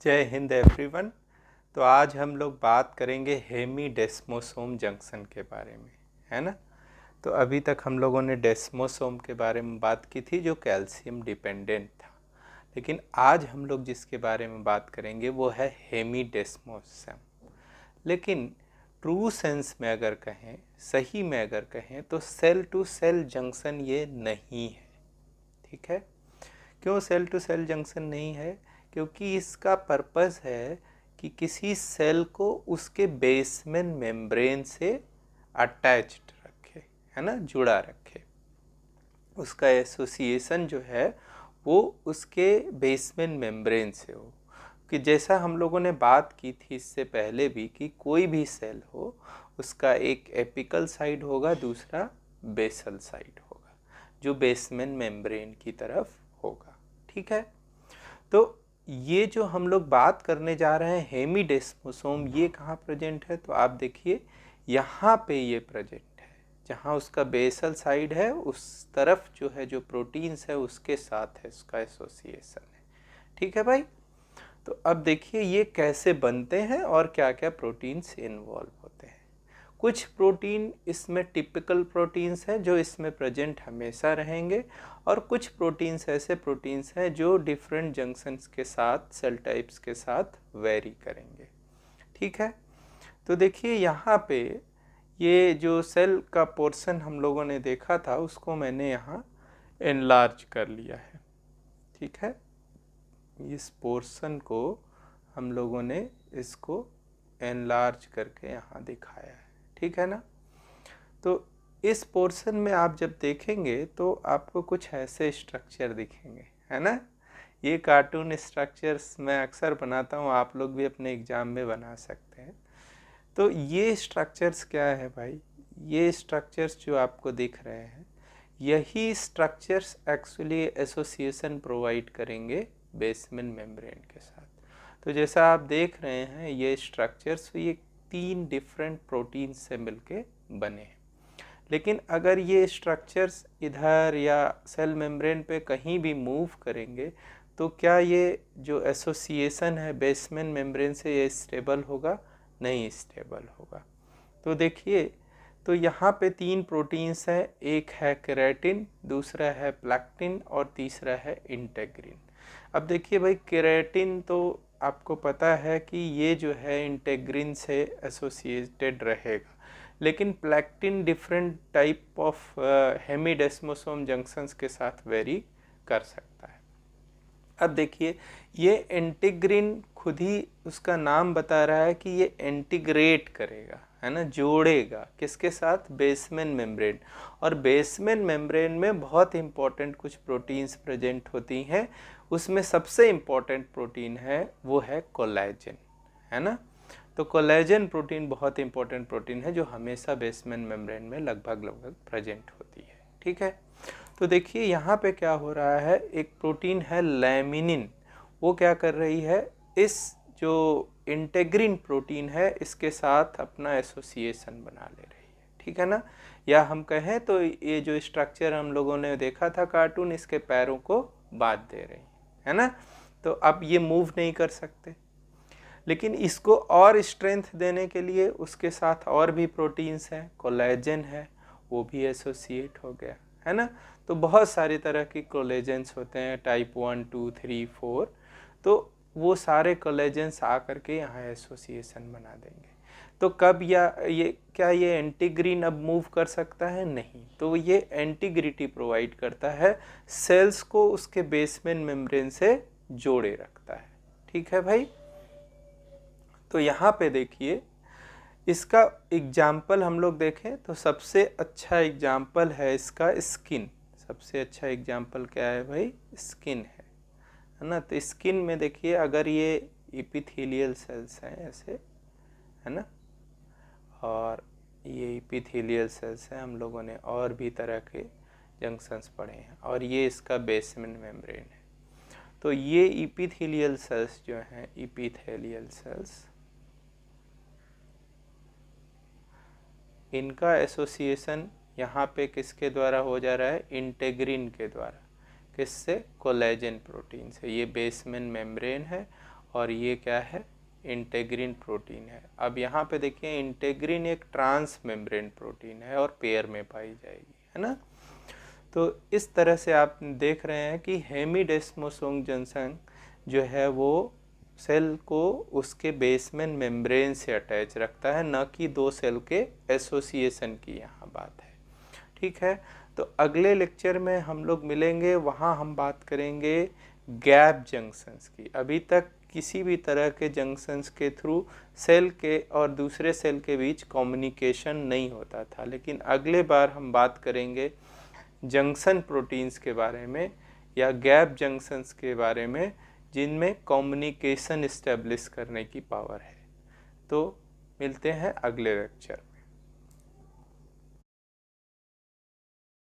जय हिंद एवरीवन। तो आज हम लोग बात करेंगे हेमीडेस्मोसोम जंक्शन के बारे में, है ना। तो अभी तक हम लोगों ने डेस्मोसोम के बारे में बात की थी जो कैल्शियम डिपेंडेंट था, लेकिन आज हम लोग जिसके बारे में बात करेंगे वो है हेमीडेस्मोसोम। लेकिन ट्रू सेंस में अगर कहें, सही में अगर कहें, तो सेल टू सेल जंक्शन ये नहीं है। ठीक है। क्यों सेल टू सेल जंक्शन नहीं है? क्योंकि इसका पर्पस है कि किसी सेल को उसके बेसमेंट मेम्ब्रेन से अटैच्ड रखे, है ना, जुड़ा रखे। उसका एसोसिएशन जो है वो उसके बेसमेंट मेम्ब्रेन से हो। कि जैसा हम लोगों ने बात की थी इससे पहले भी कि कोई भी सेल हो उसका एक एपिकल साइड होगा, दूसरा बेसल साइड होगा जो बेसमेंट मेम्ब्रेन की तरफ होगा। ठीक है। तो ये जो हम लोग बात करने जा रहे हैं हेमीडेस्मोसोम, ये कहाँ प्रेजेंट है? तो आप देखिए यहाँ पे ये प्रेजेंट है, जहाँ उसका बेसल साइड है उस तरफ जो है जो प्रोटीन्स है उसके साथ है उसका एसोसिएशन है। ठीक है भाई। तो अब देखिए ये कैसे बनते हैं और क्या क्या प्रोटीन्स इन्वॉल्व होते हैं। कुछ प्रोटीन इसमें टिपिकल प्रोटीन्स हैं जो इसमें प्रेजेंट हमेशा रहेंगे, और कुछ प्रोटीन्स ऐसे प्रोटीन्स हैं जो डिफरेंट जंक्शंस के साथ, सेल टाइप्स के साथ वेरी करेंगे। ठीक है। तो देखिए यहाँ पे ये जो सेल का पोर्शन हम लोगों ने देखा था उसको मैंने यहाँ एनलार्ज कर लिया है। ठीक है। इस पोर्शन को हम लोगों ने इसको एनलार्ज करके यहाँ दिखाया है। ठीक है ना। तो इस पोर्शन में आप जब देखेंगे तो आपको कुछ ऐसे स्ट्रक्चर दिखेंगे, है ना। ये कार्टून स्ट्रक्चर्स मैं अक्सर बनाता हूँ, आप लोग भी अपने एग्ज़ाम में बना सकते हैं। तो ये स्ट्रक्चर्स क्या है भाई? ये स्ट्रक्चर्स जो आपको दिख रहे हैं, यही स्ट्रक्चर्स एक्चुअली एसोसिएशन प्रोवाइड करेंगे बेसमेंट मेम्ब्रेन के साथ। तो जैसा आप देख रहे हैं ये स्ट्रक्चर्स, ये 3 डिफरेंट प्रोटीन से मिलके बने हैं। लेकिन अगर ये स्ट्रक्चर्स इधर या सेल मेम्ब्रेन पे कहीं भी मूव करेंगे तो क्या ये जो एसोसिएशन है बेसमेंट मेम्ब्रेन से ये स्टेबल होगा? नहीं स्टेबल होगा। तो देखिए, तो यहाँ पे 3 प्रोटीन्स हैं, एक है केराटिन, दूसरा है प्लेक्टिन और तीसरा है इंटेग्रिन। अब देखिए भाई, केराटिन तो आपको पता है कि ये जो है इंटेग्रिन से एसोसिएटेड रहेगा, लेकिन प्लेक्टिन डिफरेंट टाइप ऑफ हेमीडेस्मोसोम जंक्शंस के साथ वेरी कर सकता है। अब देखिए ये इंटीग्रिन खुद ही उसका नाम बता रहा है कि ये इंटीग्रेट करेगा, है ना, जोड़ेगा किसके साथ? Basement membrane. और बेसमेंट मेम्ब्रेन में बहुत इंपॉर्टेंट कुछ प्रोटीन्स प्रेजेंट होती हैं, उसमें सबसे इंपॉर्टेंट प्रोटीन है वो है कोलेजन, है ना। तो कोलेजन प्रोटीन बहुत इंपॉर्टेंट प्रोटीन है जो हमेशा बेसमेंट मेम्ब्रेन में लगभग प्रेजेंट होती है। ठीक है। तो देखिए यहाँ पे क्या हो रहा है, एक प्रोटीन है लैमिनिन, वो क्या कर रही है, इस जो इंटेग्रिन प्रोटीन है इसके साथ अपना एसोसिएशन बना ले रही है। ठीक है ना। या हम कहें तो ये जो स्ट्रक्चर हम लोगों ने देखा था कार्टून, इसके पैरों को बांध दे रही है ना। तो अब ये मूव नहीं कर सकते, लेकिन इसको और स्ट्रेंथ देने के लिए उसके साथ और भी प्रोटीन्स हैं, कोलेजन है, वो भी एसोसिएट हो गया, है ना। तो बहुत सारी तरह की कोलेजेंस होते हैं, टाइप 1, 2, 3, 4। तो वो सारे कोलेजेंस आ करके यहाँ एसोसिएशन बना देंगे। तो कब या ये क्या ये इंटीग्रिन अब मूव कर सकता है? नहीं। तो ये इंटीग्रिटी प्रोवाइड करता है, सेल्स को उसके बेसमेंट मेम्ब्रेन से जोड़े रखता है। ठीक है भाई। तो यहाँ पे देखिए इसका एग्जाम्पल हम लोग देखें तो सबसे अच्छा एग्जाम्पल है इसका स्किन। सबसे अच्छा एग्जाम्पल क्या है भाई? स्किन है ना। तो स्किन में देखिए अगर ये इपिथेलियल सेल्स हैं ऐसे, है ना, और ये इपिथेलियल सेल्स हैं, हम लोगों ने और भी तरह के जंक्शंस पढ़े हैं, और ये इसका बेसमेंट मेम्ब्रेन है। तो ये इपिथेलियल सेल्स जो हैं, इपिथेलियल सेल्स, इनका एसोसिएशन यहाँ पे किसके द्वारा हो जा रहा है? इंटेग्रिन के द्वारा। किससे? कोलेजन प्रोटीन से। ये बेसमेंट मेम्ब्रेन है और ये क्या है, इंटेग्रिन प्रोटीन है। अब यहाँ पे देखिए इंटेग्रिन एक ट्रांस मेम्ब्रेन प्रोटीन है और पेयर में पाई जाएगी, है ना। तो इस तरह से आप देख रहे हैं कि हेमीडेस्मोसोम जंक्शन जो है वो सेल को उसके बेसमेंट मेम्ब्रेन से अटैच रखता है, न कि दो सेल के एसोसिएशन की यहाँ बात है। ठीक है, तो अगले लेक्चर में हम लोग मिलेंगे, वहाँ हम बात करेंगे गैप जंक्शंस की। अभी तक किसी भी तरह के जंक्शंस के थ्रू सेल के और दूसरे सेल के बीच कम्युनिकेशन नहीं होता था, लेकिन अगले बार हम बात करेंगे जंक्शन प्रोटीन्स के बारे में या गैप जंक्शंस के बारे में, जिनमें कम्युनिकेशन इस्टेब्लिश करने की पावर है। तो मिलते हैं अगले लेक्चर।